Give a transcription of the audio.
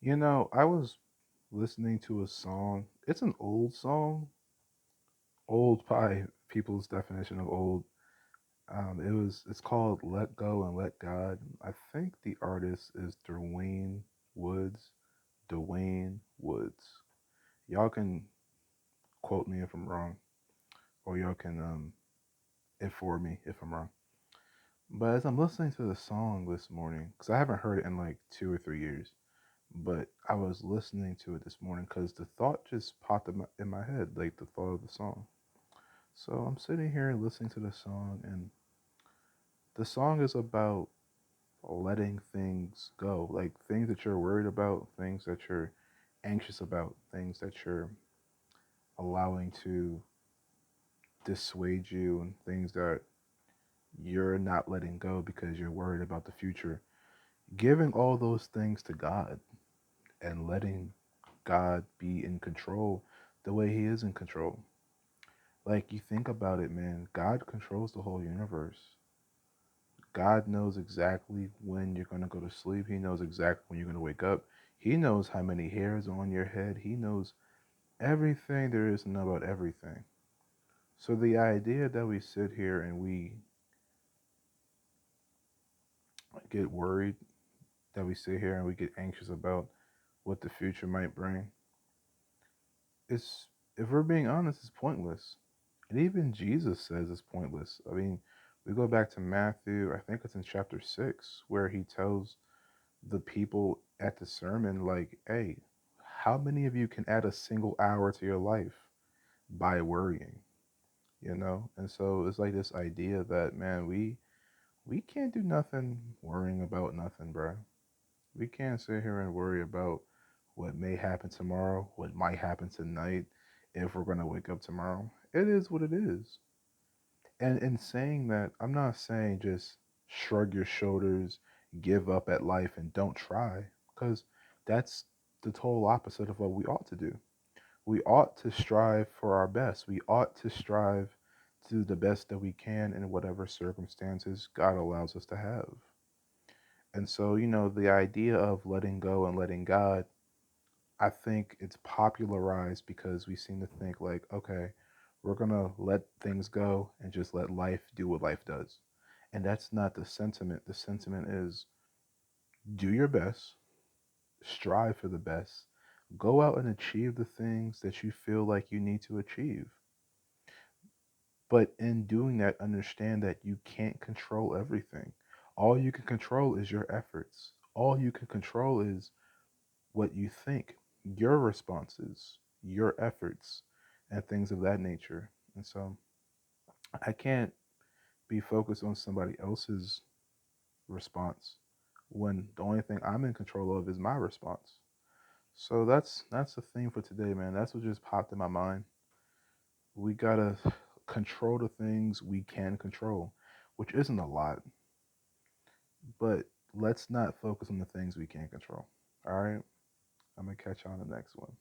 I was listening to a song. It's an old song, old by people's definition of old. It's called "Let Go and Let God." I think the artist is Dwayne Woods. Dwayne Woods. Y'all can quote me if I'm wrong, or y'all can inform me if I'm wrong. But as I'm listening to the song this morning, because I haven't heard it in like 2 or 3 years, but I was listening to it this morning because the thought just popped in my head, like the thought of the song. So I'm sitting here listening to the song, and the song is about letting things go, like things that you're worried about, things that you're anxious about, things that you're allowing to dissuade you, and things that you're not letting go because you're worried about the future. Giving all those things to God and letting God be in control the way He is in control. Like, you think about it, man, God controls the whole universe. God knows exactly when you're going to go to sleep. He knows exactly when you're going to wake up. He knows how many hairs are on your head. He knows everything there is to know about everything. So the idea that we sit here and we get worried, that we sit here and we get anxious about what the future might bring, it's, if we're being honest, it's pointless. And even Jesus says it's pointless. I mean, we go back to Matthew, I think it's in chapter 6, where he tells the people at the sermon, like, hey, how many of you can add a single hour to your life by worrying? And so it's like this idea that, man, we can't do nothing worrying about nothing, bro. We can't sit here and worry about what may happen tomorrow, what might happen tonight, if we're going to wake up tomorrow. It is what it is. And in saying that, I'm not saying just shrug your shoulders, give up at life, and don't try, because that's the total opposite of what we ought to do. We ought to strive for our best. We ought to strive to do the best that we can in whatever circumstances God allows us to have. And so, the idea of letting go and letting God, I think it's popularized because we seem to think like, okay, we're going to let things go and just let life do what life does. And that's not the sentiment. The sentiment is do your best, strive for the best, go out and achieve the things that you feel like you need to achieve. But in doing that, understand that you can't control everything. All you can control is your efforts. All you can control is what you think, your responses, your efforts, and things of that nature. And so I can't be focused on somebody else's response when the only thing I'm in control of is my response. So that's the theme for today, man. That's what just popped in my mind. We gotta control the things we can control, which isn't a lot, but let's not focus on the things we can't control. All right, I'm gonna catch you on the next one.